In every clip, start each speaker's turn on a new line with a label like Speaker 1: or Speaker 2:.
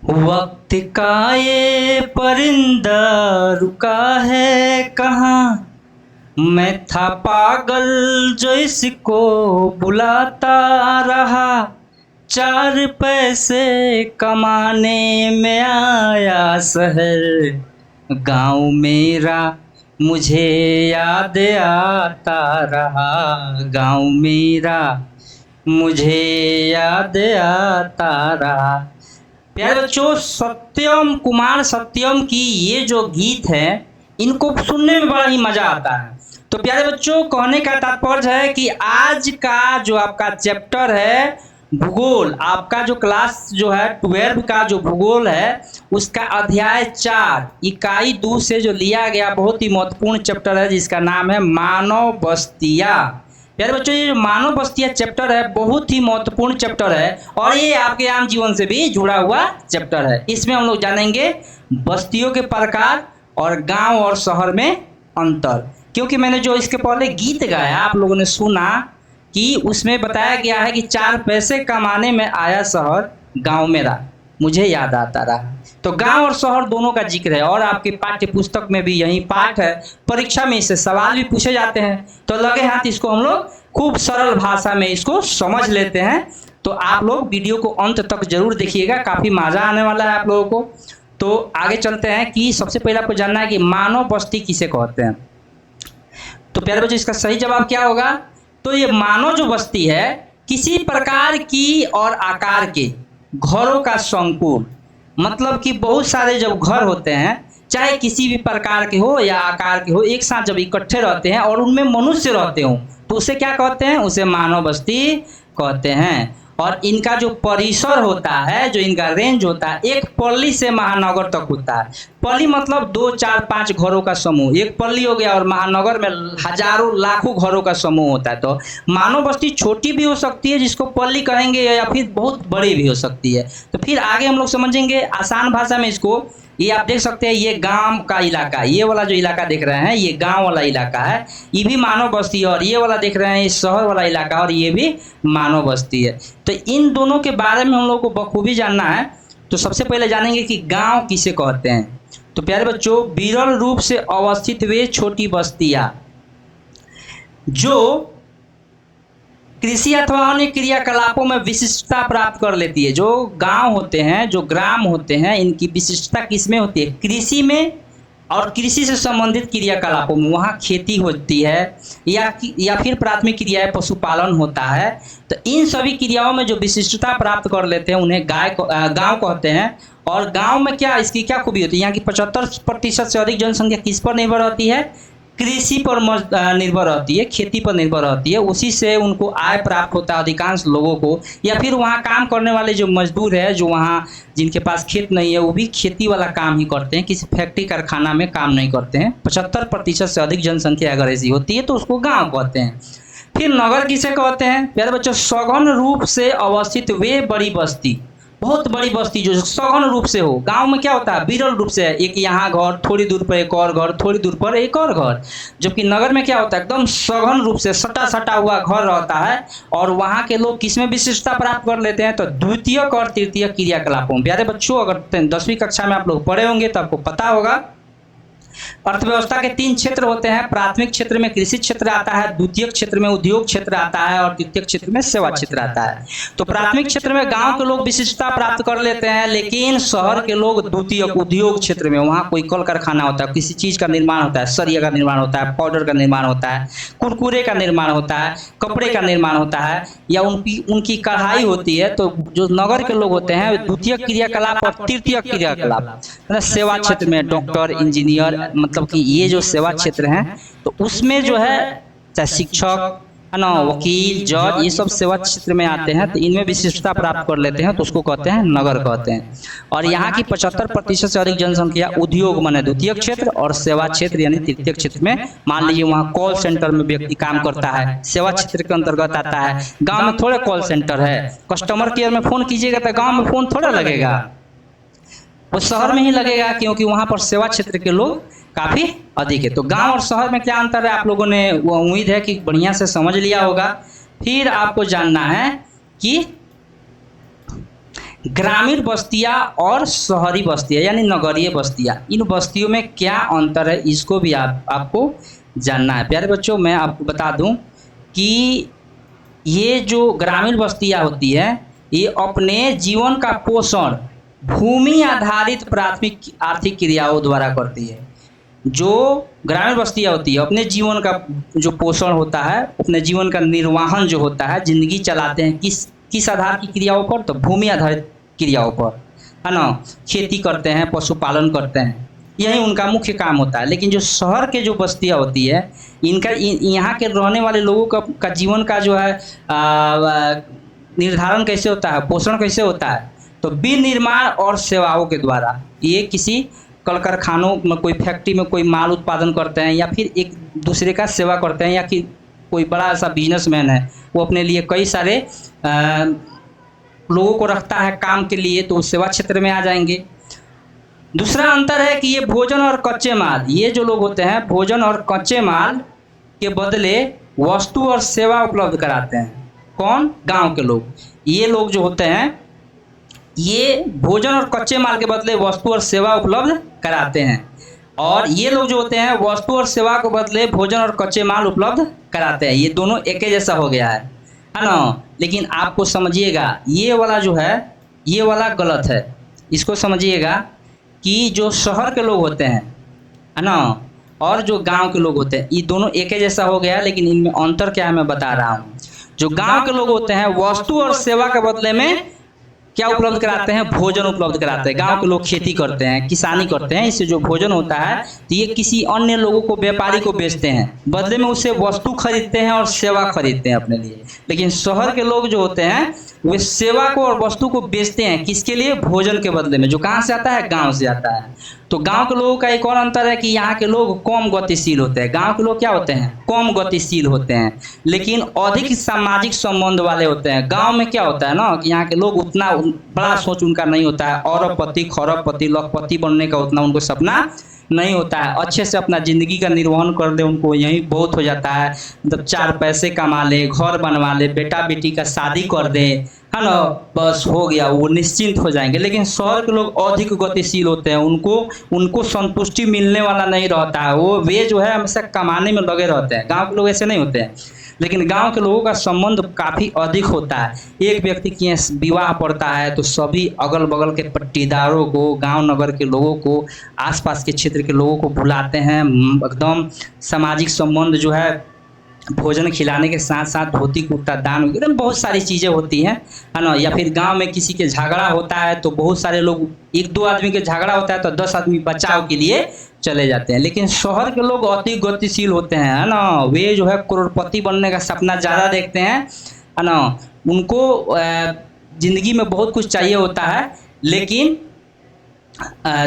Speaker 1: वक्त का ये परिंदा रुका है कहाँ, मैं था पागल जो इसको बुलाता रहा। 4 पैसे कमाने में आया शहर, गाँव मेरा मुझे याद आता रहा। गाँव मेरा मुझे याद आता रहा। प्यारे बच्चों, सत्यम कुमार सत्यम की ये जो गीत है इनको सुनने में बड़ा ही मजा आता है। तो प्यारे बच्चों, कहने का तात्पर्य है कि आज का जो आपका चैप्टर है भूगोल, आपका जो क्लास जो है 12 का जो भूगोल है उसका अध्याय 4 इकाई 2 से जो लिया गया बहुत ही महत्वपूर्ण चैप्टर है जिसका नाम है मानव बस्तियां। प्यारे बच्चों, ये जो मानव बस्तियां चैप्टर है बहुत ही महत्वपूर्ण चैप्टर है और ये आपके आम जीवन से भी जुड़ा हुआ चैप्टर है। इसमें हम लोग जानेंगे बस्तियों के प्रकार और गांव और शहर में अंतर। क्योंकि मैंने जो इसके पहले गीत गाया आप लोगों ने सुना कि उसमें बताया गया है कि 4 पैसे कमाने में आया शहर, गांव मेरा मुझे याद आता रहा। तो गांव और शहर दोनों का जिक्र है और आपके पाठ्य पुस्तक में भी यही पाठ है। परीक्षा में इससे सवाल भी पूछे जाते हैं, तो लगे हाथ इसको हम लोग खूब सरल भाषा में इसको समझ लेते हैं। तो आप लोग वीडियो को अंत तक जरूर देखिएगा, काफ़ी मज़ा आने वाला है आप लोगों को। तो आगे चलते हैं कि सबसे पहले आपको जानना है कि मानव बस्ती किसे कहते हैं। तो प्यारे बच्चों, इसका सही जवाब क्या होगा? तो ये मानव जो बस्ती है किसी प्रकार की और आकार के घरों का संकुल, मतलब कि बहुत सारे जब घर होते हैं चाहे किसी भी प्रकार के हो या आकार के हो, एक साथ जब इकट्ठे रहते हैं और उनमें मनुष्य रहते हो तो उसे क्या कहते हैं? उसे मानव बस्ती कहते हैं। और इनका जो परिसर होता है, जो इनका रेंज होता है, एक पल्ली से महानगर तक होता है। पल्ली मतलब 2, 4, 5 घरों का समूह, एक पल्ली हो गया। और महानगर में हजारों लाखों घरों का समूह होता है। तो मानव बस्ती छोटी भी हो सकती है जिसको पल्ली कहेंगे, या फिर बहुत बड़ी भी हो सकती है। तो फिर आगे हम लोग समझेंगे आसान भाषा में इसको। ये आप देख सकते हैं, ये गांव का इलाका, ये वाला जो इलाका देख रहे हैं ये गांव वाला इलाका है, ये भी मानव बस्ती है। और ये वाला देख रहे हैं ये शहर वाला इलाका और ये भी मानव बस्ती है। तो इन दोनों के बारे में हम लोग को बखूबी जानना है। तो सबसे पहले जानेंगे कि गांव किसे कहते हैं। तो प्यारे बच्चों, विरल रूप से अवस्थित वे छोटी बस्तियां जो कृषि अथवा अन्य क्रियाकलापों में विशिष्टता प्राप्त कर लेती है। जो गांव होते हैं, जो ग्राम होते हैं, इनकी विशिष्टता किसमें होती है? कृषि में और कृषि से संबंधित क्रियाकलापों में। वहाँ खेती होती है या फिर प्राथमिक क्रियाएं पशुपालन होता है। तो इन सभी क्रियाओं में जो विशिष्टता प्राप्त कर लेते हैं उन्हें गांव कहते हैं। और गांव में क्या, इसकी क्या खूबी होती है? यहाँ की 75% से अधिक जनसंख्या किस पर निर्भर रहती है? कृषि पर निर्भर रहती है, खेती पर निर्भर रहती है। उसी से उनको आय प्राप्त होता है अधिकांश लोगों को। या फिर वहाँ काम करने वाले जो मजदूर है, जो वहाँ जिनके पास खेत नहीं है, वो भी खेती वाला काम ही करते हैं, किसी फैक्ट्री कारखाना में काम नहीं करते हैं। 75% से अधिक जनसंख्या अगर ऐसी होती है तो उसको गाँव कहते हैं। फिर नगर किसे कहते हैं? प्यारे बच्चों, सघन रूप से अवस्थित वे बड़ी बस्ती, बहुत बड़ी बस्ती जो सघन रूप से हो। गांव में क्या होता है? विरल रूप से, एक यहाँ घर, थोड़ी दूर पर एक और घर, थोड़ी दूर पर एक और घर। जबकि नगर में क्या होता है? एकदम सघन रूप से सटा सटा हुआ घर रहता है। और वहाँ के लोग किसमें विशिष्टता प्राप्त कर लेते हैं? तो द्वितीयक और तृतीयक क्रियाकलापों। प्यारे बच्चों, अगर 10वीं कक्षा में आप लोग पढ़े होंगे तो आपको पता होगा अर्थव्यवस्था के 3 क्षेत्र होते हैं। प्राथमिक क्षेत्र में कृषि क्षेत्र आता है, द्वितीयक क्षेत्र में उद्योग क्षेत्र आता है और तृतीयक क्षेत्र में सेवा क्षेत्र आता है। तो प्राथमिक क्षेत्र में गांव के लोग विशिष्टता प्राप्त कर लेते हैं, लेकिन शहर के लोग द्वितीयक उद्योग क्षेत्र में, वहाँ कोई कल कारखाना होता है, किसी चीज का निर्माण होता है, सरिया का निर्माण होता है, पाउडर का निर्माण होता है, कुरकुरे का निर्माण होता है, कपड़े का निर्माण होता है, या उनकी कढ़ाई होती है। तो जो नगर के लोग होते हैं द्वितीयक क्रियाकलाप और तृतीयक क्रियाकलाप, सेवा क्षेत्र में डॉक्टर, इंजीनियर, मतलब कि ये जो सेवा क्षेत्र हैं तो उसमें जो है चाहे शिक्षक है ना, वकील, जज, ये सब सेवा क्षेत्र में आते हैं। तो इनमें विशिष्टता प्राप्त कर लेते हैं तो उसको कहते हैं नगर कहते हैं। और यहाँ की 75% से अधिक जनसंख्या उद्योग माने द्वितीय क्षेत्र और सेवा क्षेत्र यानी तृतीय क्षेत्र में। मान लीजिए वहाँ कॉल सेंटर में व्यक्ति काम करता है, सेवा क्षेत्र के अंतर्गत आता है। गाँव में थोड़े कॉल सेंटर है, कस्टमर केयर में फोन कीजिएगा तो गाँव में फोन थोड़ा लगेगा, वो शहर में ही लगेगा, क्योंकि वहाँ पर सेवा क्षेत्र के लोग काफी अधिक है। तो गांव और शहर में क्या अंतर है आप लोगों ने, वो उम्मीद है कि बढ़िया से समझ लिया होगा। फिर आपको जानना है कि ग्रामीण बस्तियां और शहरी बस्तियां यानी नगरीय बस्तियां, इन बस्तियों में क्या अंतर है इसको भी आपको जानना है। प्यारे बच्चों, मैं आपको बता दूं कि ये जो ग्रामीण बस्तियां होती है ये अपने जीवन का पोषण भूमि आधारित प्राथमिक आर्थिक क्रियाओं द्वारा करती है। जो ग्रामीण बस्तियां होती है अपने जीवन का जो पोषण होता है, अपने जीवन का निर्वहन जो होता है, जिंदगी चलाते हैं किस आधार की क्रियाओं पर, तो भूमि आधारित क्रियाओं पर, है ना। खेती करते हैं, पशुपालन करते हैं, यही उनका मुख्य काम होता है। लेकिन जो शहर के जो बस्तियां होती है इनका यहाँ के रहने वाले लोगों का जीवन का जो है निर्धारण कैसे होता है, पोषण कैसे होता है, तो विनिर्माण और सेवाओं के द्वारा। ये किसी कल कारखानों में, कोई फैक्ट्री में कोई माल उत्पादन करते हैं या फिर एक दूसरे का सेवा करते हैं, या फिर कोई बड़ा ऐसा बिजनेसमैन है वो अपने लिए कई सारे लोगों को रखता है काम के लिए, तो सेवा क्षेत्र में आ जाएंगे। दूसरा अंतर है कि ये भोजन और कच्चे माल, ये जो लोग होते हैं भोजन और कच्चे माल के बदले वस्तु और सेवा उपलब्ध कराते हैं। कौन? गांव के लोग। ये लोग जो होते हैं ये भोजन और कच्चे माल के बदले वस्तु और सेवा उपलब्ध कराते हैं, और ये लोग जो होते हैं वस्तु और सेवा के बदले भोजन और कच्चे माल उपलब्ध कराते हैं। ये दोनों एक जैसा हो गया है ना। लेकिन आपको समझिएगा ये वाला जो है ये वाला गलत है। इसको समझिएगा कि जो शहर के लोग होते हैं, है ना, और जो गांव के लोग होते हैं ये दोनों एक जैसा हो गया, लेकिन इनमें अंतर क्या है मैं बता रहा हूँ। जो गांव के लोग होते हैं वस्तु और सेवा के बदले में क्या उपलब्ध कराते हैं? भोजन उपलब्ध कराते हैं। गांव के लोग खेती करते हैं, किसानी करते हैं, इससे जो भोजन होता है तो ये किसी अन्य लोगों को, व्यापारी को बेचते हैं, बदले में उससे वस्तु खरीदते हैं और सेवा खरीदते हैं अपने लिए। लेकिन शहर के लोग जो होते हैं वे सेवा को और वस्तु को बेचते हैं, किसके लिए? भोजन के बदले में, जो कहाँ से आता है? गाँव से आता है। तो गांव के लोगों का एक और अंतर है कि यहाँ के लोग कम गतिशील होते हैं। गांव के लोग क्या होते हैं? कम गतिशील होते हैं, लेकिन अधिक सामाजिक संबंध वाले होते हैं। गांव में क्या होता है ना कि यहाँ के लोग उतना बड़ा सोच उनका नहीं होता है, अरबपति खरबपति लखपति बनने का उतना उनको सपना नहीं होता है। अच्छे से अपना ज़िंदगी का निर्वहन कर दे उनको यही बहुत हो जाता है। मतलब 4 पैसे कमा ले, घर बनवा ले, बेटा बेटी का शादी कर दे, है ना, बस हो गया, वो निश्चिंत हो जाएंगे। लेकिन शहर के लोग अधिक गतिशील होते हैं, उनको संतुष्टि मिलने वाला नहीं रहता है। वे जो है हमेशा कमाने में लगे रहते हैं। गांव के लोग ऐसे नहीं होते हैं, लेकिन गांव के लोगों का संबंध काफ़ी अधिक होता है। एक व्यक्ति की विवाह पड़ता है तो सभी अगल बगल के पट्टीदारों को, गांव नगर के लोगों को, आसपास के क्षेत्र के लोगों को बुलाते हैं। एकदम सामाजिक संबंध जो है, भोजन खिलाने के साथ साथ धोती कुर्ता दान, एकदम बहुत सारी चीज़ें होती हैं, है ना। या फिर गांव में किसी के झगड़ा होता है तो बहुत सारे लोग, 1-2 आदमी के झगड़ा होता है तो 10 आदमी बचाव के लिए चले जाते हैं। लेकिन शहर के लोग अति गतिशील होते हैं, है ना। वे जो है करोड़पति बनने का सपना ज़्यादा देखते हैं, है ना। उनको ज़िंदगी में बहुत कुछ चाहिए होता है, लेकिन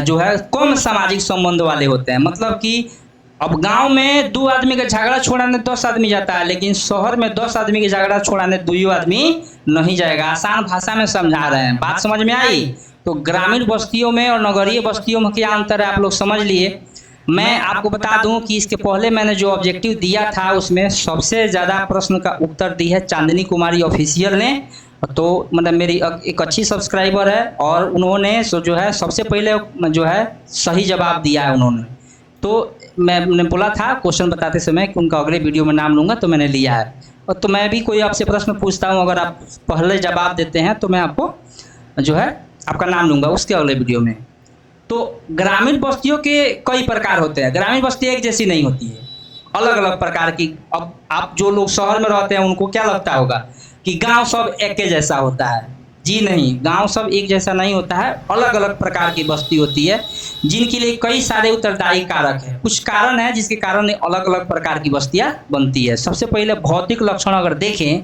Speaker 1: जो है कम सामाजिक संबंध वाले होते हैं। मतलब कि अब गांव में 2 आदमी का झगड़ा छोड़ाने 10 आदमी जाता है, लेकिन शहर में 10 आदमी के झगड़ा छोड़ाने 2 आदमी नहीं जाएगा। आसान भाषा में समझा रहे हैं, बात समझ में आई? तो ग्रामीण बस्तियों में और नगरीय बस्तियों में क्या अंतर है आप लोग समझ लिए। मैं आपको बता दूं कि इसके पहले मैंने जो ऑब्जेक्टिव दिया था उसमें सबसे ज़्यादा प्रश्न का उत्तर दी है चांदनी कुमारी ऑफिशियल ने। तो मतलब मेरी एक अच्छी सब्सक्राइबर है और उन्होंने जो है सबसे पहले जो है सही जवाब दिया है उन्होंने। तो मैंने बोला था क्वेश्चन बताते समय कि उनका अगले वीडियो में नाम लूँगा, तो मैंने लिया है। और तो मैं भी कोई आपसे प्रश्न पूछता हूँ, अगर आप पहले जवाब देते हैं तो मैं आपको जो है आपका नाम लूँगा उसके अगले वीडियो में। तो ग्रामीण बस्तियों के कई प्रकार होते हैं। ग्रामीण बस्ती एक जैसी नहीं होती है, अलग अलग प्रकार की। अब आप जो लोग शहर में रहते हैं उनको क्या लगता होगा कि गांव सब एक जैसा होता है। जी नहीं, गांव सब एक जैसा नहीं होता है, अलग अलग प्रकार की बस्ती होती है जिनके लिए कई सारे उत्तरदायी कारक हैं। कुछ कारण है जिसके कारण अलग अलग प्रकार की बस्तियां बनती है। सबसे पहले भौतिक लक्षण अगर देखें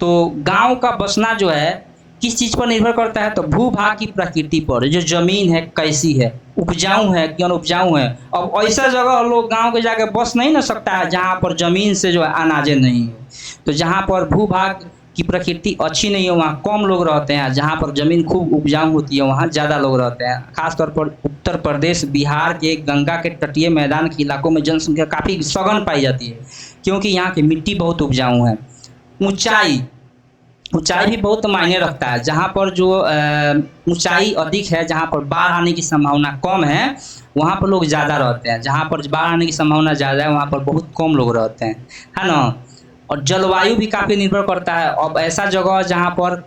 Speaker 1: तो गांव का बसना जो है किस चीज़ पर निर्भर करता है, तो भूभाग की प्रकृति पर। जो जमीन है कैसी है, उपजाऊ है कि अनउपजाऊ है। अब ऐसा जगह लोग गांव के जाके बस नहीं ना सकता है जहां पर जमीन से जो है अनाजें नहीं हो। तो जहां पर भूभाग की प्रकृति अच्छी नहीं है वहाँ कम लोग रहते हैं, जहाँ पर ज़मीन खूब उपजाऊ होती है वहाँ ज़्यादा लोग रहते हैं। खासतौर पर उत्तर प्रदेश बिहार के गंगा के तटीय मैदान के इलाकों में जनसंख्या काफ़ी सघन पाई जाती है, क्योंकि यहाँ की मिट्टी बहुत उपजाऊ है। ऊंचाई ऊंचाई भी बहुत मायने रखता है। जहाँ पर जो ऊंचाई अधिक है, जहाँ पर बाढ़ आने की संभावना कम है, वहाँ पर लोग ज़्यादा रहते हैं। जहाँ पर बाढ़ आने की संभावना ज़्यादा है, वहाँ पर बहुत कम लोग रहते हैं, है ना। और जलवायु भी काफ़ी निर्भर करता है। अब ऐसा जगह जहाँ पर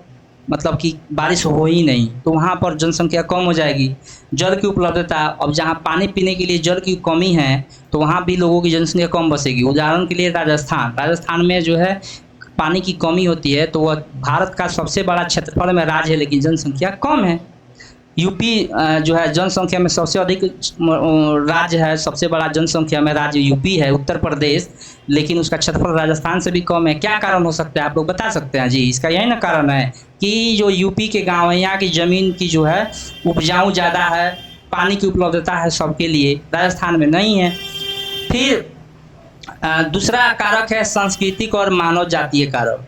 Speaker 1: मतलब कि बारिश हो ही नहीं, तो वहाँ पर जनसंख्या कम हो जाएगी। जल की उपलब्धता, अब जहाँ पानी पीने के लिए जल की कमी है, तो वहाँ भी लोगों की जनसंख्या कम बसेगी। उदाहरण के लिए राजस्थान में जो है पानी की कमी होती है, तो वह भारत का सबसे बड़ा क्षेत्रफल में राज्य है, लेकिन जनसंख्या कम है। यूपी जो है जनसंख्या में सबसे अधिक राज्य है, सबसे बड़ा जनसंख्या में राज्य यूपी है, उत्तर प्रदेश, लेकिन उसका क्षेत्रफल राजस्थान से भी कम है। क्या कारण हो सकता है, आप लोग बता सकते हैं? जी, इसका यही ना कारण है कि जो यूपी के गांव है, यहाँ की ज़मीन की जो है उपजाऊ ज़्यादा है, पानी की उपलब्धता है सबके लिए, राजस्थान में नहीं है। फिर दूसरा कारक है सांस्कृतिक और मानव जातीय कारक।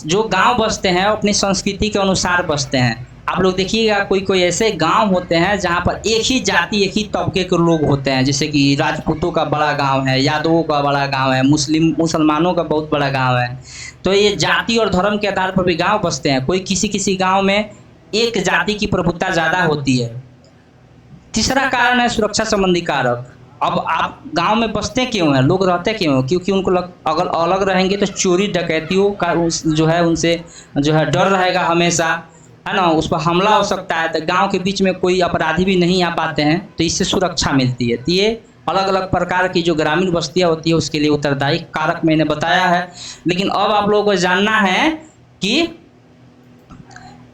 Speaker 1: जो गांव बसते हैं अपनी संस्कृति के अनुसार बसते हैं। आप लोग देखिएगा, कोई कोई ऐसे गांव होते हैं जहां पर एक ही जाति, एक ही तबके के लोग होते हैं, जैसे कि राजपूतों का बड़ा गांव है, यादवों का बड़ा गांव है, मुसलमानों का बहुत बड़ा गांव है। तो ये जाति और धर्म के आधार पर भी गांव बसते हैं। कोई किसी किसी गांव में एक जाति की प्रभुत्ता ज़्यादा होती है। तीसरा कारण है सुरक्षा संबंधी कारक। अब आप गांव में बसते क्यों हैं, लोग रहते क्यों हैं? क्योंकि उनको अगर अलग रहेंगे तो चोरी डकैतियों का जो है उनसे जो है डर रहेगा हमेशा, है ना। उस पर हमला हो सकता है, तो गांव के बीच में कोई अपराधी भी नहीं आ पाते हैं, तो इससे सुरक्षा मिलती है। तो ये अलग अलग प्रकार की जो ग्रामीण बस्तियाँ होती है उसके लिए उत्तरदायी कारक मैंने बताया है। लेकिन अब आप लोगों को जानना है कि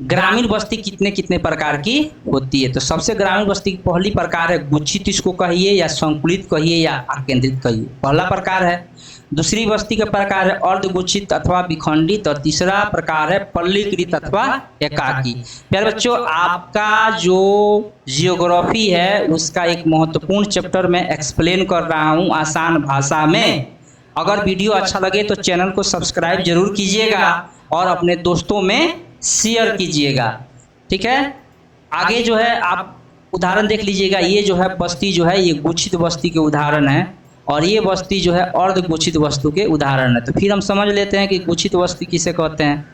Speaker 1: ग्रामीण बस्ती कितने कितने प्रकार की होती है। तो सबसे ग्रामीण बस्ती की पहली प्रकार है गुच्छित, इसको कहिए या संकुलित कहिए या आकेंद्रित कहिए, पहला प्रकार है। दूसरी बस्ती का प्रकार है अर्धगुच्छित अथवा विखंडित, और तीसरा प्रकार है पल्लीकृत अथवा एकाकी। प्यारे बच्चों, आपका जो जियोग्राफी है उसका एक महत्वपूर्ण चैप्टर मैं एक्सप्लेन कर रहा हूँ आसान भाषा में। अगर वीडियो अच्छा लगे तो चैनल को सब्सक्राइब जरूर कीजिएगा और अपने दोस्तों में शेयर कीजिएगा, ठीक है। आगे जो है आप उदाहरण देख लीजिएगा। ये जो है बस्ती जो है ये गुच्छित बस्ती के उदाहरण है, और ये बस्ती जो है अर्धगुच्छित वस्तु के उदाहरण है। तो फिर हम समझ लेते हैं कि गुच्छित बस्ती किसे कहते हैं।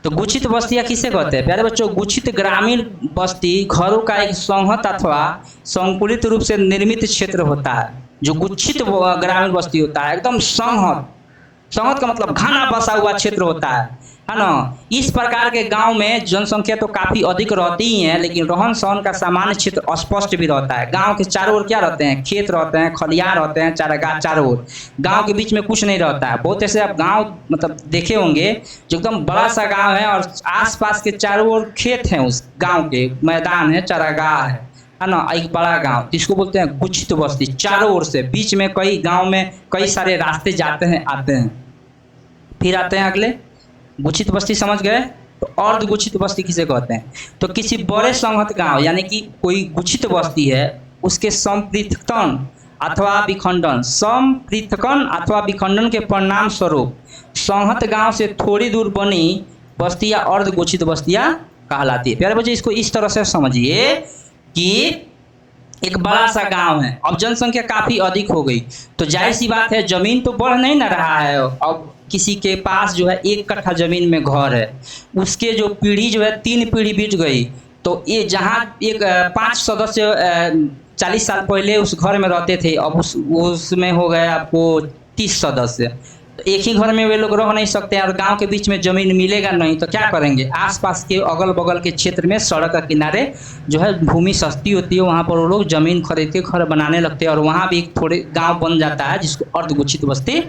Speaker 1: तो गुच्छित बस्तियाँ किसे कहते हैं? प्यारे बच्चों, गुच्छित ग्रामीण बस्ती घरों का एक संहत अथवा संकुलित रूप से निर्मित क्षेत्र होता है। जो गुच्छित ग्रामीण बस्ती होता है एकदम संहत का मतलब घना बसा हुआ क्षेत्र होता है ना। इस प्रकार के गांव में जनसंख्या तो काफी अधिक रहती ही है, लेकिन रहन सहन का सामान्य क्षेत्र अस्पष्ट भी रहता है। गांव के चारों ओर क्या रहते हैं? खेत रहते हैं, खलियान रहते हैं, चारागाह चारों ओर। गांव के बीच में कुछ नहीं रहता है। बहुत ऐसे आप गांव मतलब देखे होंगे जो एकदम बड़ा सा गांव है और आसपास के चारों ओर खेत हैं, उस गाँव के मैदान है, चारागाह है ना, एक बड़ा गांव। इसको बोलते हैं गुच्छित बस्ती। चारों ओर से बीच में कई गांव में कई सारे रास्ते जाते हैं आते हैं। फिर आते हैं अगले, गुच्छित बस्ती समझ गए। तो अर्धगुच्छित बस्ती किसे कहते हैं? तो किसी बड़े संहत गांव यानी कि कोई गुच्छित बस्ती है, उसके संपृथकन अथवा विखंडन के परिणाम स्वरूप संहत गांव से थोड़ी दूर बनी बस्तियां अर्धगुच्छित बस्तियां कहलाती है। प्यारे बच्चे, इसको इस तरह से समझिए कि एक बड़ा सा गांव है, अब जनसंख्या काफी अधिक हो गई, तो जाहिर सी बात है जमीन तो बढ़ नहीं ना रहा है। अब किसी के पास जो है 1 कट्ठा जमीन में घर है, उसके जो पीढ़ी जो है 3 पीढ़ी बीत गई, तो ये जहाँ एक 5 सदस्य 40 साल पहले उस घर में रहते थे, अब उसमें हो गए आपको 30 सदस्य। तो एक ही घर में वे लोग रह नहीं सकते हैं और गांव के बीच में ज़मीन मिलेगा नहीं, तो क्या करेंगे? आसपास के अगल बगल के क्षेत्र में सड़क के किनारे जो है भूमि सस्ती होती है, वहाँ पर वो लोग ज़मीन खरीद के घर बनाने लगते हैं, और वहाँ भी एक थोड़े गांव बन जाता है जिसको अर्धगुच्छित बस्ती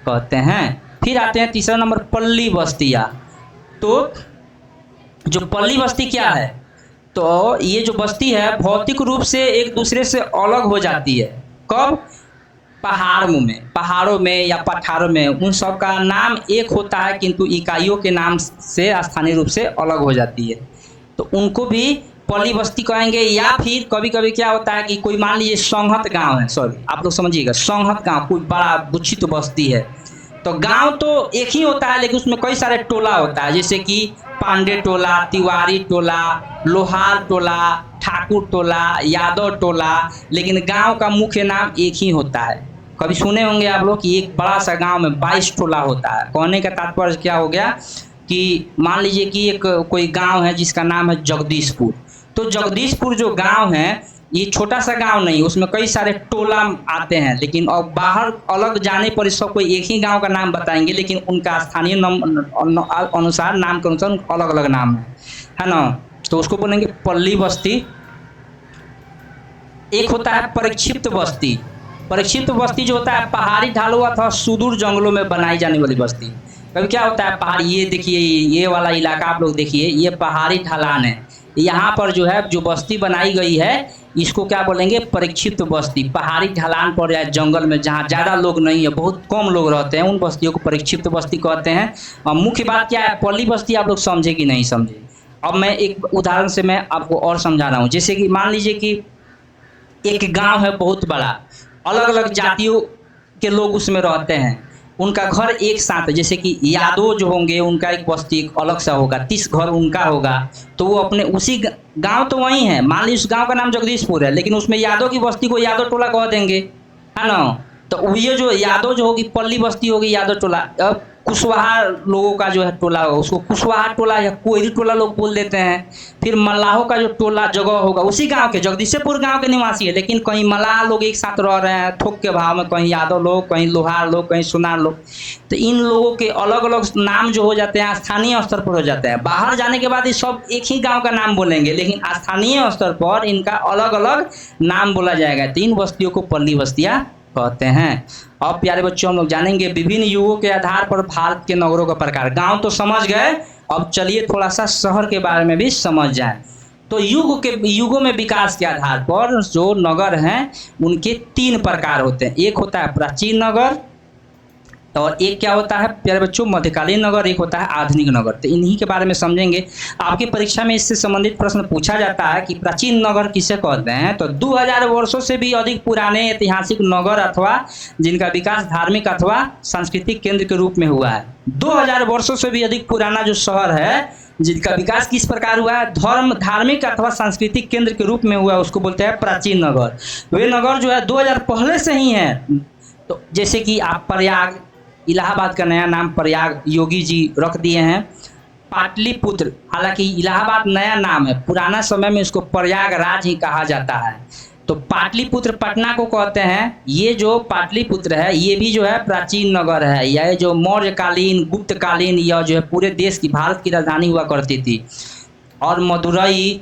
Speaker 1: कहते हैं। फिर आते हैं तीसरा नंबर, पल्ली बस्तियाँ। तो जो पल्ली बस्ती क्या है? तो ये जो बस्ती है भौतिक रूप से एक दूसरे से अलग हो जाती है। कब? पहाड़ों में या पठारों में। उन सब का नाम एक होता है किंतु इकाइयों के नाम से स्थानीय रूप से अलग हो जाती है, तो उनको भी पल्ली बस्ती कहेंगे। या फिर कभी कभी क्या होता है कि कोई मान लीजिए संहत गांव है, सॉरी आप लोग समझिएगा, संहत गांव कोई बड़ा गुच्छित बस्ती है, तो गांव तो एक ही होता है लेकिन उसमें कई सारे टोला होता है, जैसे कि पांडे टोला, तिवारी टोला, लोहार टोला, ठाकुर टोला, यादव टोला, लेकिन गांव का मुख्य नाम एक ही होता है। कभी सुने होंगे आप लोग कि एक बड़ा सा गांव में 22 टोला होता है। कहने का तात्पर्य क्या हो गया कि मान लीजिए कि एक कोई गांव है जिसका नाम है जगदीशपुर। तो जगदीशपुर जो गांव है ये छोटा सा गांव नहीं, उसमें कई सारे टोला आते हैं, लेकिन और बाहर अलग जाने पर सब कोई एक ही गांव का नाम बताएंगे, लेकिन उनका स्थानीय अनुसार नाम के अनुसार अलग अलग नाम है ना। तो उसको बोलेंगे पल्ली बस्ती। एक होता है परिक्षिप्त बस्ती। परिक्षिप्त बस्ती जो होता है पहाड़ी ढालों अथवा सुदूर जंगलों में बनाई जाने वाली बस्ती। कभी क्या होता है पहाड़ी, ये देखिए ये वाला इलाका आप लोग देखिए, ये पहाड़ी ढलान है, यहाँ पर जो है जो बस्ती बनाई गई है इसको क्या बोलेंगे, परिक्षिप्त बस्ती। पहाड़ी ढलान पर या जंगल में जहाँ ज़्यादा लोग नहीं है, बहुत कम लोग रहते हैं, उन बस्तियों को परिक्षिप्त बस्ती कहते हैं। और मुख्य बात क्या है, पल्ली बस्ती आप लोग समझे कि नहीं समझे। अब मैं एक उदाहरण से मैं आपको और समझा रहा हूँ। जैसे कि मान लीजिए कि एक गांव है बहुत बड़ा, अलग अलग जातियों के लोग उसमें रहते हैं, उनका घर एक साथ है। जैसे कि यादव जो होंगे उनका एक बस्ती अलग सा होगा, 30 घर उनका होगा, तो वो अपने उसी गांव तो वही है, मान लीजिए उस गांव का नाम जगदीशपुर है, लेकिन उसमें यादव की बस्ती को यादव टोला कह देंगे, है ना। तो ये जो यादव जो होगी पल्ली बस्ती होगी यादव टोला। अब कुशवाहा लोगों का जो है टोला होगा उसको कुशवाहा टोला या कोयरी टोला लोग बोल देते हैं। फिर मल्लाहों का जो टोला जगह होगा उसी गांव के, जगदीशपुर गांव के निवासी है, लेकिन कहीं मल्लाह लोग एक साथ रह रहे हैं थोक के भाव में, कहीं यादव लोग, कहीं लोहार लोग, कहीं सोनार लोग। तो इन लोगों के अलग अलग नाम जो हो जाते हैं स्थानीय स्तर पर हो जाते हैं। बाहर जाने के बाद ये सब एक ही गाँव का नाम बोलेंगे, लेकिन स्थानीय स्तर पर इनका अलग अलग नाम बोला जाएगा। 3 बस्तियों को पल्ली बस्तियाँ कहते हैं। अब प्यारे बच्चों हम लोग जानेंगे विभिन्न युगों के आधार पर भारत के नगरों का प्रकार। गांव तो समझ गए, अब चलिए थोड़ा सा शहर के बारे में भी समझ जाएं। तो युगों में विकास के आधार पर जो नगर हैं उनके 3 प्रकार होते हैं। एक होता है प्राचीन नगर, और एक क्या होता है प्यारे बच्चों मध्यकालीन नगर, एक होता है आधुनिक नगर। तो इन्हीं के बारे में समझेंगे। आपकी परीक्षा में इससे संबंधित प्रश्न पूछा जाता है कि प्राचीन नगर किसे कहते हैं। तो 2000 वर्षों से भी अधिक पुराने ऐतिहासिक नगर अथवा जिनका विकास धार्मिक अथवा सांस्कृतिक केंद्र के रूप में हुआ है। 2000 वर्षों से भी अधिक पुराना जो शहर है जिनका विकास किस प्रकार हुआ है, धार्मिक अथवा सांस्कृतिक केंद्र के रूप में हुआ है, उसको बोलते हैं प्राचीन नगर। वे नगर जो है 2000 पहले से ही है। तो जैसे कि आप प्रयाग, इलाहाबाद का नया नाम प्रयाग योगी जी रख दिए हैं। पाटलिपुत्र, हालांकि इलाहाबाद नया नाम है, पुराना समय में इसको प्रयागराज ही कहा जाता है। तो पाटलिपुत्र पटना को कहते हैं। ये जो पाटलिपुत्र है ये भी जो है प्राचीन नगर है। यह जो मौर्यकालीन गुप्तकालीन यह जो है पूरे देश की भारत की राजधानी हुआ करती थी। और मदुरई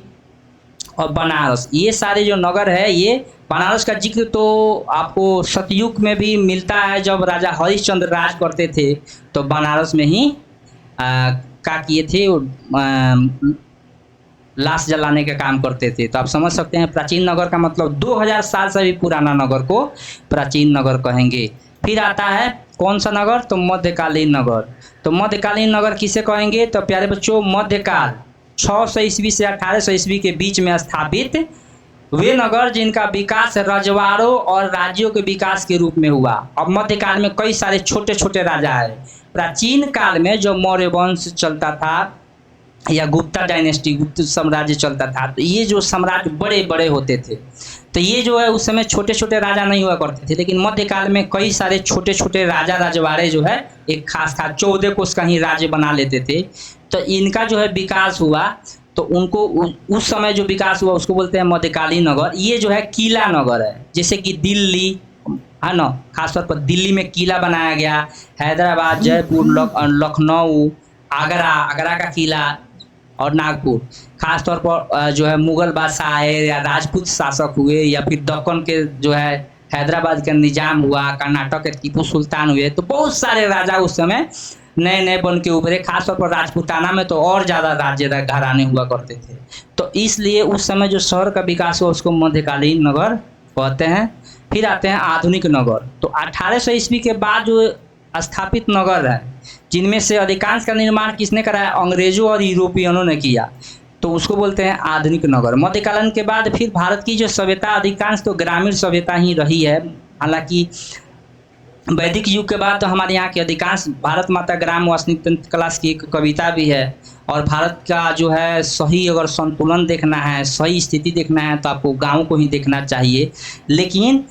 Speaker 1: और बनारस, ये सारे जो नगर है, ये बनारस का जिक्र तो आपको सतयुग में भी मिलता है। जब राजा हरिश्चंद्र राज करते थे तो बनारस में ही क्या किए थे, लाश जलाने का काम करते थे। तो आप समझ सकते हैं प्राचीन नगर का मतलब 2000 साल से भी पुराना नगर को प्राचीन नगर कहेंगे। फिर आता है कौन सा नगर, तो मध्यकालीन नगर। तो मध्यकालीन नगर किसे कहेंगे, तो प्यारे बच्चों मध्यकाल 600 ईस्वी से 1800 ईस्वी के बीच में स्थापित वे नगर जिनका विकास रजवाड़ों और राज्यों के विकास के रूप में हुआ। अब मध्यकाल में कई सारे छोटे छोटे राजा है। प्राचीन काल में जो मौर्य वंश चलता था या गुप्ता डायनेस्टी, गुप्त साम्राज्य चलता था, तो ये जो सम्राट बड़े बड़े होते थे। तो ये जो है उस समय छोटे छोटे राजा नहीं हुआ करते थे, लेकिन मध्यकाल में कई सारे छोटे छोटे राजा रजवाड़े जो है एक खास था, 14 को कहीं राज्य बना लेते थे। तो इनका जो है विकास हुआ, तो उनको उस समय जो विकास हुआ उसको बोलते हैं मध्यकालीन नगर। ये जो है किला नगर है, जैसे कि दिल्ली है ना, खासतौर पर दिल्ली में किला बनाया गया, हैदराबाद, जयपुर, लखनऊ, आगरा का किला और नागपुर। खासतौर पर जो है मुगल बादशाह आए या राजपूत शासक हुए या फिर दक्कन के जो है हैदराबाद का निजाम हुआ, कर्नाटक के टीपू सुल्तान हुए, तो बहुत सारे राजा उस समय नए नए बन के उभरे। खासतौर पर राजपूताना में तो और ज़्यादा राज्य घराने हुआ करते थे। तो इसलिए उस समय जो शहर का विकास हुआ उसको मध्यकालीन नगर कहते हैं। फिर आते हैं आधुनिक नगर। तो 1800 ईस्वी के बाद जो स्थापित नगर है जिनमें से अधिकांश का निर्माण किसने कराया, अंग्रेजों और यूरोपियनों ने किया, तो उसको बोलते हैं आधुनिक नगर। मध्यकालीन के बाद फिर भारत की जो सभ्यता अधिकांश तो ग्रामीण सभ्यता ही रही है। हालांकि वैदिक युग के बाद तो हमारे यहाँ की अधिकांश भारत माता ग्राम वासनिक क्लास की एक कविता भी है। और भारत का जो है सही अगर संतुलन देखना है, सही स्थिति देखना है, तो आपको गाँव को ही देखना चाहिए। लेकिन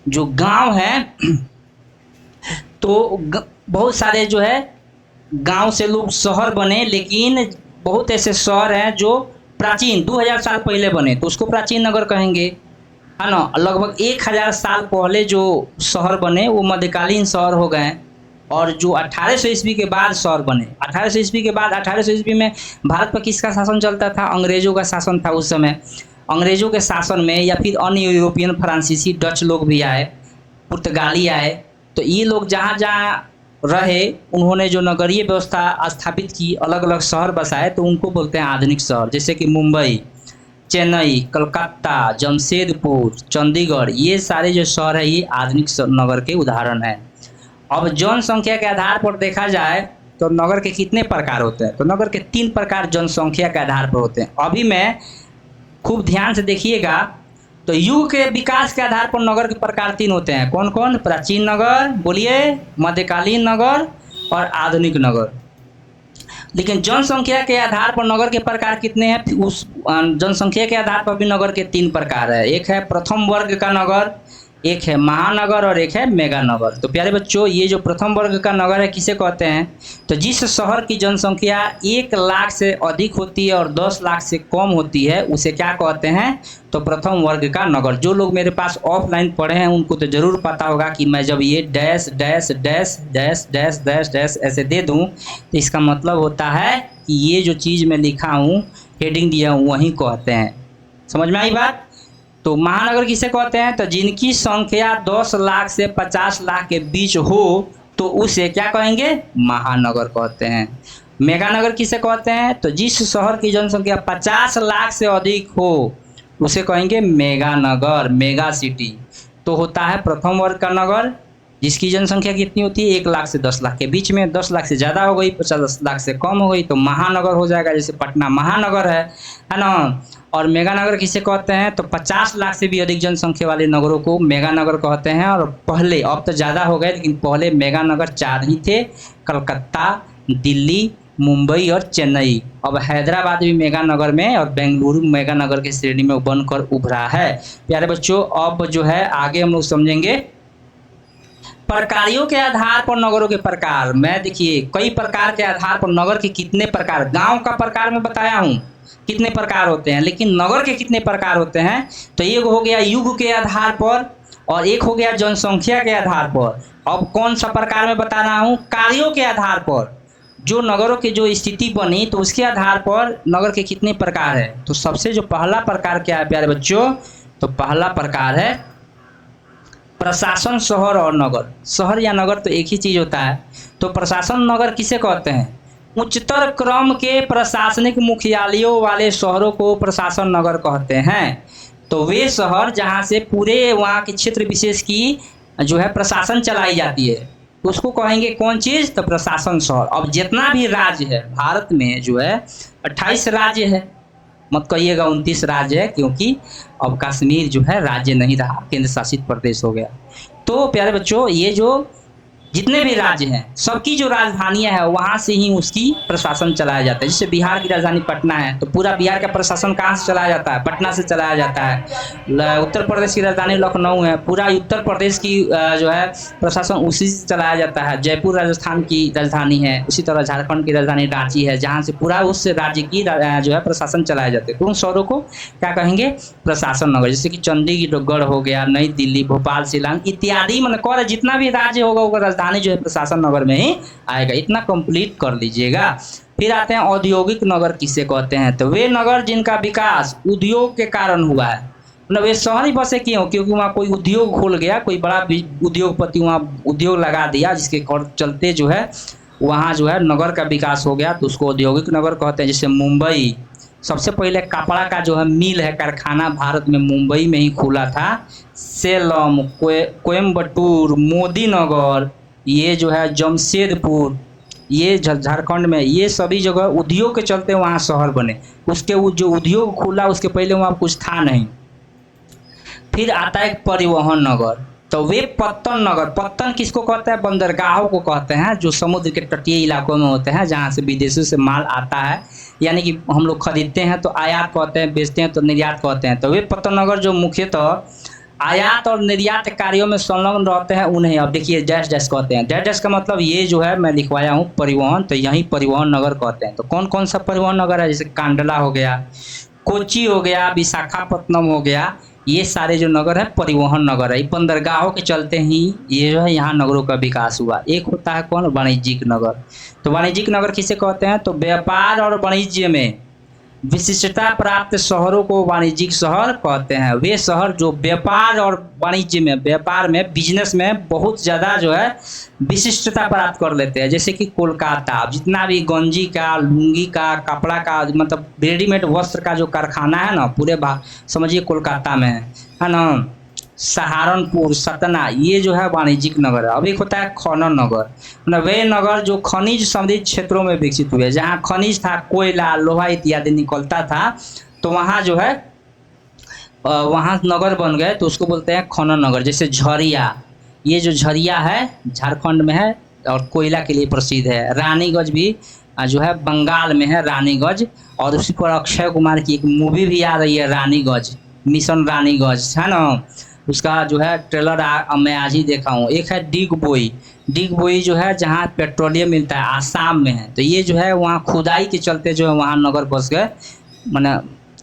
Speaker 1: जो गाँव है तो बहुत सारे जो है गांव से लोग शहर बने, लेकिन बहुत ऐसे शहर हैं जो प्राचीन 2000 साल पहले बने तो उसको प्राचीन नगर कहेंगे, है ना। लगभग 1000 साल पहले जो शहर बने वो मध्यकालीन शहर हो गए। और जो 1800 ईस्वी के बाद शहर बने, 1800 ईस्वी के बाद, 1800 ईस्वी में भारत पर किसका शासन चलता था? अंग्रेजों का शासन था उस समय। अंग्रेजों के शासन में या फिर अन्य यूरोपियन, फ्रांसीसी, डच लोग भी आए, पुर्तगाली आए, तो ये लोग जहाँ जहाँ रहे उन्होंने जो नगरीय व्यवस्था स्थापित की, अलग अलग शहर बसाए, तो उनको बोलते हैं आधुनिक शहर। जैसे कि मुंबई, चेन्नई, कलकत्ता, जमशेदपुर, चंडीगढ़, ये सारे जो शहर है ये आधुनिक नगर के उदाहरण है। अब जनसंख्या के आधार पर देखा जाए तो नगर के कितने प्रकार होते हैं? तो नगर के 3 प्रकार जनसंख्या के आधार पर होते हैं। अभी मैं खूब ध्यान से देखिएगा, तो युग के विकास के आधार पर नगर के प्रकार 3 होते हैं। कौन कौन? प्राचीन नगर, बोलिए, मध्यकालीन नगर और आधुनिक नगर। लेकिन जनसंख्या के आधार पर नगर के प्रकार कितने हैं? उस जनसंख्या के आधार पर भी नगर के 3 प्रकार है। एक है प्रथम वर्ग का नगर, एक है महानगर और एक है मेगा नगर। तो प्यारे बच्चों, ये जो प्रथम वर्ग का नगर है किसे कहते हैं? तो जिस शहर की जनसंख्या 1 लाख से अधिक होती है और 10 लाख से कम होती है उसे क्या कहते हैं? तो प्रथम वर्ग का नगर। जो लोग मेरे पास ऑफलाइन पढ़े हैं उनको तो जरूर पता होगा कि मैं जब ये dash dash dash dash dash dash dash ऐसे दे दूं तो इसका मतलब होता है कि ये जो चीज़ मैं लिखा हूँ, हेडिंग दिया हूँ, वही कहते हैं। समझ में आई बात? तो महानगर किसे कहते हैं? तो जिनकी संख्या 10 लाख से 50 लाख के बीच हो तो उसे क्या कहेंगे? महानगर कहते हैं। मेगानगर किसे कहते हैं? तो जिस शहर की जनसंख्या 50 लाख से अधिक हो उसे कहेंगे मेगानगर, मेगा सिटी। तो होता है प्रथम वर्ग का नगर जिसकी जनसंख्या कितनी होती है? 1 लाख से 10 लाख के बीच में, 10 लाख से ज़्यादा हो गई, 50 लाख से कम हो गई तो महानगर हो जाएगा। जैसे पटना महानगर है ना। और मेगानगर किसे कहते हैं? तो 50 लाख से भी अधिक जनसंख्या वाले नगरों को मेगानगर कहते हैं। और पहले, अब तो ज़्यादा हो गए, लेकिन पहले मेगानगर 4 ही थे, कलकत्ता, दिल्ली, मुंबई और चेन्नई। अब हैदराबाद भी मेगानगर में और बेंगलुरु मेगानगर की श्रेणी में बनकर उभरा है। प्यारे बच्चों, अब जो है आगे हम लोग समझेंगे प्रकारों के आधार पर नगरों के प्रकार। मैं देखिए कई प्रकार के आधार पर नगर के कितने प्रकार, गांव का प्रकार मैं बताया हूँ कितने प्रकार होते हैं, लेकिन नगर के कितने प्रकार होते हैं? तो एक हो गया युग के आधार पर और एक हो गया जनसंख्या के आधार पर। अब कौन सा प्रकार मैं बता रहा हूँ? कार्यों के आधार पर। जो नगरों की जो स्थिति बनी तो उसके आधार पर नगर के कितने प्रकार है। तो सबसे जो पहला प्रकार क्या है प्यारे बच्चों? तो पहला प्रकार है प्रशासन शहर और नगर। शहर या नगर तो एक ही चीज होता है। तो प्रशासन नगर किसे कहते हैं? उच्चतर क्रम के प्रशासनिक मुख्यालयों वाले शहरों को प्रशासन नगर कहते हैं। तो वे शहर जहाँ से पूरे वहाँ के क्षेत्र विशेष की जो है प्रशासन चलाई जाती है उसको कहेंगे कौन चीज़? तो प्रशासन शहर। अब जितना भी राज्य है भारत में जो है 28 राज्य है, मत कहिएगा 29 राज्य है, क्योंकि अब कश्मीर जो है राज्य नहीं रहा, केंद्र शासित प्रदेश हो गया। तो प्यारे बच्चों, ये जो जितने भी राज्य हैं सबकी जो राजधानियां है वहाँ से ही उसकी प्रशासन चलाया जाता है। जैसे बिहार की राजधानी पटना है तो पूरा बिहार का प्रशासन कहाँ से चलाया जाता है? पटना से चलाया जाता है। उत्तर प्रदेश की राजधानी लखनऊ है, पूरा उत्तर प्रदेश की जो है प्रशासन उसी से चलाया जाता है। जयपुर राजस्थान की राजधानी है, उसी तरह झारखंड की राजधानी रांची है, जहाँ से पूरा उस राज्य की जो है प्रशासन चलाया जाता है। तो उन शहरों को क्या कहेंगे? प्रशासन नगर। जैसे कि चंडीगढ़ हो गया, नई दिल्ली, भोपाल, शिलांग इत्यादि, मतलब जितना भी राज्य होगा वो राजधानी जो है प्रशासन नगर में ही आएगा। इतना कंप्लीट कर लीजिएगा। फिर आते हैं औद्योगिक नगर किसे कहते हैं? तो वे नगर जिनका विकास उद्योग के कारण हुआ है। मतलब वे शहर ही बसे क्यों? क्योंकि वहाँ कोई उद्योग खोल गया, कोई बड़ा उद्योगपति वहाँ उद्योग लगा दिया जिसके चलते जो है वहाँ जो है नगर का विकास हो गया, तो उसको औद्योगिक नगर कहते हैं। जैसे मुंबई, सबसे पहले कपड़ा का जो है मिल है, कारखाना भारत में मुंबई में ही खुला था। सेलम, कोयम्बटूर, मोदी नगर, ये जो है जमशेदपुर, ये झारखंड में, ये सभी जगह उद्योग के चलते वहाँ शहर बने। उसके जो उद्योग खुला उसके पहले वहाँ कुछ था नहीं। फिर आता है परिवहन नगर। तो वे पत्तन नगर, पत्तन किसको कहते हैं? बंदरगाहों को कहते हैं, जो समुद्र के तटीय इलाकों में होते हैं जहाँ से विदेशों से माल आता है, यानी कि हम लोग खरीदते हैं तो आयात कहते हैं, बेचते हैं तो निर्यात कहते हैं। तो वे पत्तन नगर जो मुख्यतः आयात और निर्यात कार्यों में संलग्न रहते हैं उन्हें, अब देखिए डैश डैश कहते हैं। डैश डैश का मतलब ये जो है मैं लिखवाया हूँ परिवहन, तो यही परिवहन नगर कहते हैं। तो कौन कौन सा परिवहन नगर है, जैसे कांडला हो गया, कोची हो गया, विशाखापट्टनम हो गया, ये सारे जो नगर है परिवहन नगर है। बंदरगाहों के चलते ही ये जो है यहाँ नगरों का विकास हुआ। एक होता है कौन, वाणिज्यिक नगर। तो वाणिज्यिक नगर किसे कहते हैं, तो व्यापार और वाणिज्य में विशिष्टता प्राप्त शहरों को वाणिज्यिक शहर कहते हैं। वे शहर जो व्यापार और वाणिज्य में, व्यापार में, बिजनेस में बहुत ज़्यादा जो है विशिष्टता प्राप्त कर लेते हैं। जैसे कि कोलकाता, जितना भी गंजी का, लुंगी का, कपड़ा का, मतलब रेडीमेड वस्त्र का जो कारखाना है ना, पूरे समझिए कोलकाता में है ना। सहारनपुर, सतना, ये जो है वाणिज्यिक नगर है। अब एक होता है खनन नगर, मतलब वे नगर जो खनिज समृद्ध क्षेत्रों में विकसित हुए, जहाँ खनिज था, कोयला, लोहा इत्यादि निकलता था, तो वहाँ जो है वहाँ नगर बन गए, तो उसको बोलते हैं खनन नगर। जैसे झरिया, ये जो झरिया है झारखंड में है और कोयला के लिए प्रसिद्ध है। रानीगंज भी जो है बंगाल में है, रानीगंज। और उसी पर अक्षय कुमार की एक मूवी भी आ रही है रानीगंज, मिशन रानीगंज, है ना। उसका जो है ट्रेलर मैं आज ही देखा हूँ। एक है डिगबोई, डिगबोई जो है जहाँ पेट्रोलियम मिलता है, आसाम में है। तो ये जो है वहाँ खुदाई के चलते जो है वहाँ नगर बस गए, मैंने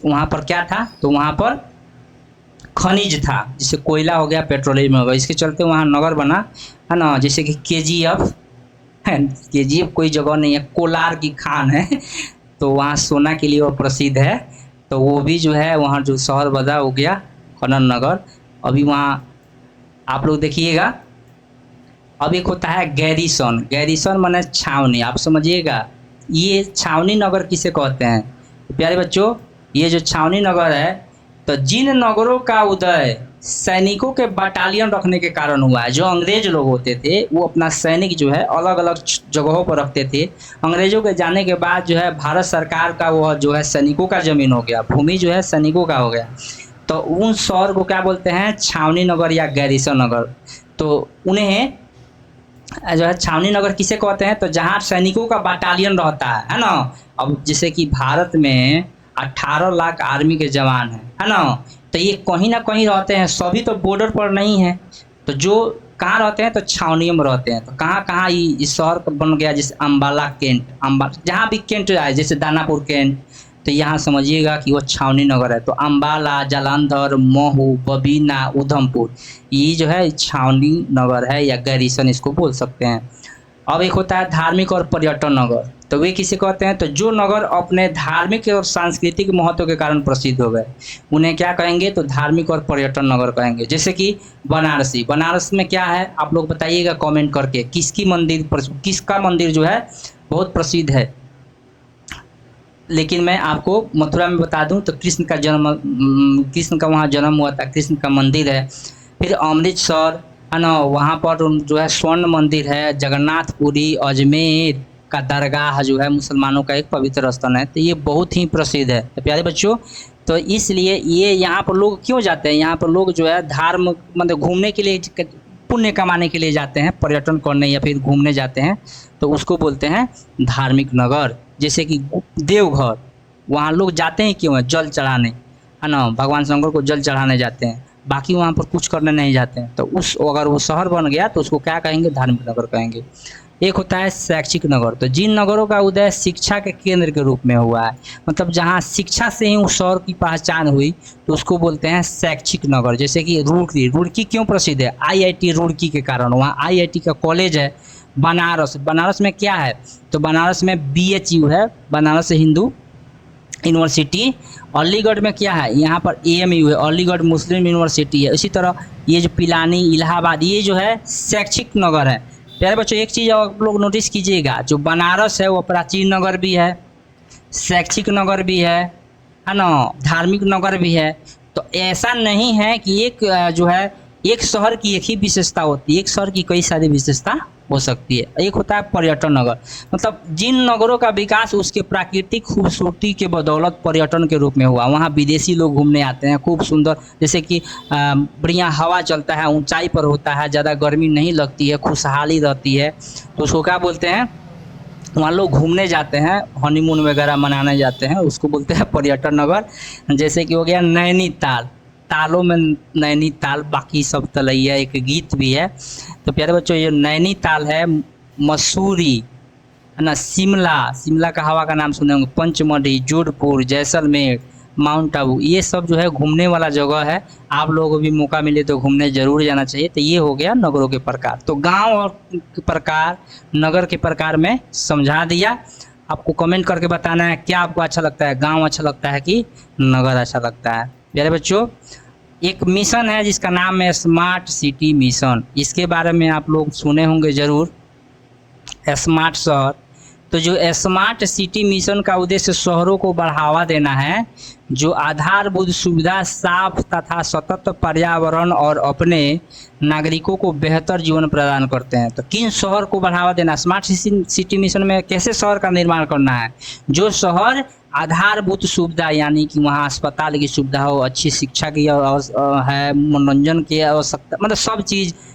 Speaker 1: वहाँ पर क्या था, तो वहाँ पर खनिज था, जैसे कोयला हो गया, पेट्रोलियम हो गया, इसके चलते वहाँ नगर बना, है ना। जैसे कि KGF, KGF कोई जगह नहीं है, कोलार की खान है, तो वहाँ सोना के लिए वो प्रसिद्ध है। तो वो भी जो है वहाँ जो शहर बदा हो गया खनन नगर। अभी वहाँ आप लोग देखिएगा। अब एक होता है गैरिसन, गैरिसन माने छावनी, आप समझिएगा। ये छावनी नगर किसे कहते हैं, प्यारे बच्चों, ये जो छावनी नगर है, तो जिन नगरों का उदय सैनिकों के बटालियन रखने के कारण हुआ है। जो अंग्रेज लोग होते थे वो अपना सैनिक जो है अलग अलग जगहों पर रखते थे। अंग्रेजों के जाने के बाद जो है भारत सरकार का वो जो है सैनिकों का जमीन हो गया, भूमि जो है सैनिकों का हो गया। तो उन शहर को क्या बोलते हैं, छावनी नगर या गैरिसन नगर। तो उन्हें जो है छावनी नगर किसे कहते हैं, तो जहाँ सैनिकों का बटालियन रहता है ना। अब जैसे कि भारत में 18 लाख आर्मी के जवान है ना। तो ये कहीं ना कहीं रहते हैं, सभी तो बॉर्डर पर नहीं है। तो जो कहाँ रहते हैं, तो छावनियों में रहते हैं। तो कहाँ कहाँ इस शहर बन गया, जैसे अम्बाला कैंट, जहाँ भी कैंट आए, जैसे दानापुर कैंट, तो यहाँ समझिएगा कि वो छावनी नगर है। तो अम्बाला, जालंधर, महू, बबीना, उधमपुर, ये जो है छावनी नगर है या गैरिसन इसको बोल सकते हैं। अब एक होता है धार्मिक और पर्यटन नगर। तो वे किसे कहते हैं, तो जो नगर अपने धार्मिक और सांस्कृतिक महत्व के कारण प्रसिद्ध हो गए उन्हें क्या कहेंगे, तो धार्मिक और पर्यटन नगर कहेंगे। जैसे कि बनारसी, बनारस में क्या है आप लोग बताइएगा कमेंट करके, किसका मंदिर जो है बहुत प्रसिद्ध है। लेकिन मैं आपको मथुरा में बता दूं तो कृष्ण का वहाँ जन्म हुआ था, कृष्ण का मंदिर है। फिर अमृतसर है ना, वहाँ पर जो है स्वर्ण मंदिर है। जगन्नाथपुरी, अजमेर का दरगाह जो है मुसलमानों का एक पवित्र स्थान है। तो ये बहुत ही प्रसिद्ध है। तो प्यारे बच्चों, तो इसलिए ये यहाँ पर लोग क्यों जाते हैं, यहाँ पर लोग जो है धर्म मतलब घूमने के लिए, पुण्य कमाने के लिए जाते हैं, पर्यटन करने या फिर घूमने जाते हैं, तो उसको बोलते हैं धार्मिक नगर। जैसे कि देवघर, वहाँ लोग जाते हैं क्यों है, जल चढ़ाने, है ना, भगवान शंकर को जल चढ़ाने जाते हैं, बाकी वहाँ पर कुछ करने नहीं जाते हैं। तो अगर वो शहर बन गया तो उसको क्या कहेंगे, धार्मिक नगर कहेंगे। एक होता है शैक्षिक नगर। तो जिन नगरों का उदय शिक्षा के केंद्र के रूप में हुआ है, मतलब जहाँ शिक्षा से ही उस शहर की पहचान हुई, तो उसको बोलते हैं शैक्षिक नगर। जैसे कि रुड़की, रुड़की क्यों प्रसिद्ध है, IIT रुड़की के कारण, वहाँ IIT का कॉलेज है। बनारस, बनारस में क्या है, तो बनारस में BHU है, बनारस हिंदू यूनिवर्सिटी। अलीगढ़ में क्या है, यहाँ पर AMU है, अलीगढ़ मुस्लिम यूनिवर्सिटी है। इसी तरह ये जो पिलानी, इलाहाबाद, ये जो है शैक्षिक नगर है। प्यारे बच्चों, एक चीज़ आप लोग नोटिस कीजिएगा, जो बनारस है वो प्राचीन नगर भी है, शैक्षिक नगर भी है ना, धार्मिक नगर भी है। तो ऐसा नहीं है कि एक जो है एक शहर की एक ही विशेषता होती है, एक शहर की कई सारी विशेषता हो सकती है। एक होता है पर्यटन नगर, मतलब जिन नगरों का विकास उसके प्राकृतिक खूबसूरती के बदौलत पर्यटन के रूप में हुआ। वहाँ विदेशी लोग घूमने आते हैं, खूब सुंदर, जैसे कि बढ़िया हवा चलता है, ऊंचाई पर होता है, ज़्यादा गर्मी नहीं लगती है, खुशहाली रहती है, तो उसको क्या बोलते हैं, वहाँ लोग घूमने जाते हैं, हनीमून वगैरह मनाने जाते हैं, उसको बोलते हैं पर्यटन नगर। जैसे कि हो गया नैनीताल, तालों में नैनीताल, बाकी सब तलैया, एक गीत भी है। तो प्यारे बच्चों, ये नैनीताल है, मसूरी है ना, शिमला का हवा का नाम सुने होंगे, पंचमढ़ी, जोधपुर, जैसलमेर, माउंट आबू, ये सब जो है घूमने वाला जगह है। आप लोगों को भी मौका मिले तो घूमने जरूर जाना चाहिए। तो ये हो गया नगरों के प्रकार। तो गांव और के प्रकार, नगर के प्रकार में समझा दिया। आपको कमेंट करके बताना है क्या आपको अच्छा लगता है, गांव अच्छा लगता है कि नगर अच्छा लगता है। प्यारे बच्चों, एक मिशन है जिसका नाम है स्मार्ट सिटी मिशन। इसके बारे में आप लोग सुने होंगे जरूर, स्मार्ट शहर। तो जो स्मार्ट सिटी मिशन का उद्देश्य शहरों को बढ़ावा देना है जो आधारभूत सुविधा, साफ तथा सतत पर्यावरण और अपने नागरिकों को बेहतर जीवन प्रदान करते हैं। तो किन शहर को बढ़ावा देना, स्मार्ट सिटी मिशन में कैसे शहर का निर्माण करना है? जो शहर आधारभूत सुविधा, यानी कि वहाँ अस्पताल की सुविधा हो, अच्छी शिक्षा की है, मनोरंजन की आवश्यकता, मतलब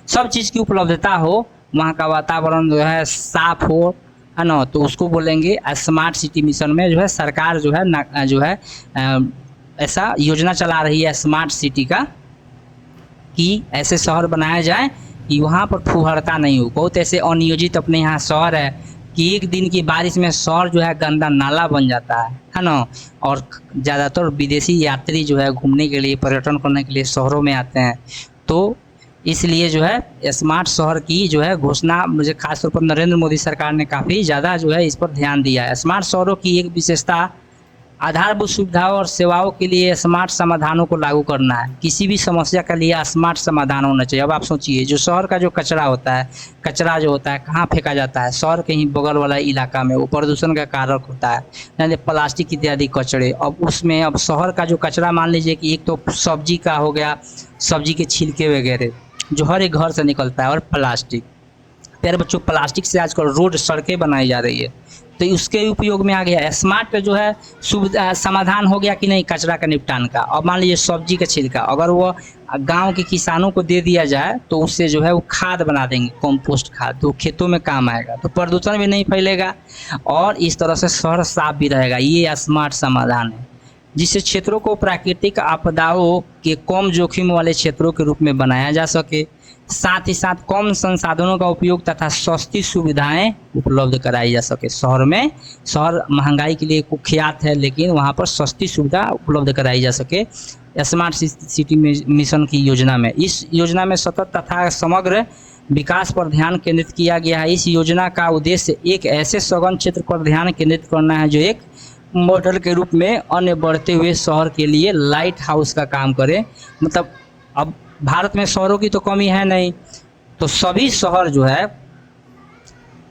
Speaker 1: सब चीज़ की उपलब्धता हो, वहाँ का वातावरण जो है साफ हो, है ना, तो उसको बोलेंगे स्मार्ट सिटी मिशन में जो है सरकार जो है ऐसा योजना चला रही है स्मार्ट सिटी का, कि ऐसे शहर बनाया जाए कि वहाँ पर फुहरता नहीं हो। बहुत ऐसे अनियोजित अपने यहाँ शहर है कि एक दिन की बारिश में शहर जो है गंदा नाला बन जाता है ना, और ज़्यादातर विदेशी यात्री जो है घूमने के लिए, पर्यटन करने के लिए शहरों में आते हैं। तो इसलिए जो है स्मार्ट शहर की जो है घोषणा, मुझे खासतौर पर नरेंद्र मोदी सरकार ने काफ़ी ज़्यादा जो है इस पर ध्यान दिया है। स्मार्ट शहरों की एक विशेषता आधारभूत सुविधाओं और सेवाओं के लिए स्मार्ट समाधानों को लागू करना है। किसी भी समस्या के लिए स्मार्ट समाधान होना चाहिए। अब आप सोचिए, जो शहर का जो कचरा होता है कहाँ फेंका जाता है? शहर के ही बगल वाला इलाका में, वो प्रदूषण का कारक होता है, यानी प्लास्टिक इत्यादि कचरे। अब शहर का जो कचरा, मान लीजिए कि एक तो सब्जी का हो गया, सब्जी के छिलके वगैरह जो हर एक घर से निकलता है, और प्लास्टिक। प्यारे बच्चों, प्लास्टिक से आजकल रोड, सड़कें बनाई जा रही है, तो उसके उपयोग में आ गया स्मार्ट जो है सुविधा, समाधान हो गया कि नहीं कचरा का निपटान का। और मान लीजिए सब्जी का छिलका अगर वो गांव के किसानों को दे दिया जाए तो उससे जो है वो खाद बना देंगे, कंपोस्ट खाद, तो खेतों में काम आएगा, तो प्रदूषण भी नहीं फैलेगा और इस तरह से शहर साफ भी रहेगा। ये स्मार्ट समाधान है, जिससे क्षेत्रों को प्राकृतिक आपदाओं के कम जोखिम वाले क्षेत्रों के रूप में बनाया जा सके। साथ ही साथ कम संसाधनों का उपयोग तथा सस्ती सुविधाएं उपलब्ध कराई जा सके। शहर महंगाई के लिए कुख्यात है, लेकिन वहां पर सस्ती सुविधा उपलब्ध कराई जा सके स्मार्ट सिटी मिशन की योजना में। इस योजना में सतत तथा समग्र विकास पर ध्यान केंद्रित किया गया है। इस योजना का उद्देश्य एक ऐसे सघन क्षेत्र पर ध्यान केंद्रित करना है जो एक मॉडल के रूप में अन्य बढ़ते हुए शहर के लिए लाइट हाउस का काम करे। मतलब अब भारत में शहरों की तो कमी है नहीं, तो सभी शहर जो है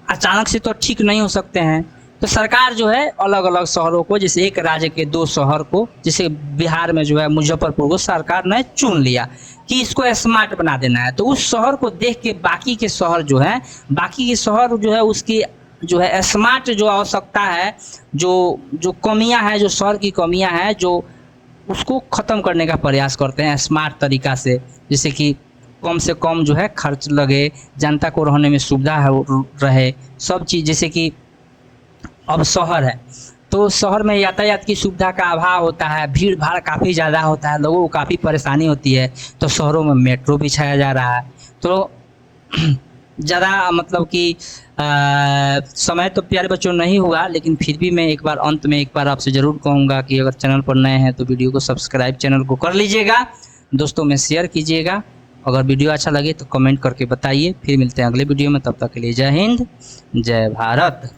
Speaker 1: अचानक से तो ठीक नहीं हो सकते हैं। तो सरकार जो है अलग अलग शहरों को, जैसे एक राज्य के 2 शहर को, जैसे बिहार में जो है मुजफ्फरपुर को सरकार ने चुन लिया कि इसको स्मार्ट बना देना है। तो उस शहर को देख के बाकी के शहर जो है उसकी जो है स्मार्ट जो आवश्यकता है, जो कमियां हैं, जो शहर की कमियां हैं, जो उसको ख़त्म करने का प्रयास करते हैं स्मार्ट तरीका से। जैसे कि कम से कम जो है खर्च लगे, जनता को रहने में सुविधा रहे, सब चीज़। जैसे कि अब शहर है तो शहर में यातायात की सुविधा का अभाव होता है, भीड़ भाड़ काफ़ी ज़्यादा होता है, लोगों को काफ़ी परेशानी होती है। तो शहरों में मेट्रो बिछाया जा रहा है। तो ज़्यादा मतलब कि समय तो प्यारे बच्चों नहीं हुआ, लेकिन फिर भी मैं अंत में एक बार आपसे ज़रूर कहूँगा कि अगर चैनल पर नए हैं तो वीडियो को सब्सक्राइब चैनल को कर लीजिएगा, दोस्तों में शेयर कीजिएगा। अगर वीडियो अच्छा लगे तो कमेंट करके बताइए। फिर मिलते हैं अगले वीडियो में, तब तक के लिए जय हिंद, जय भारत।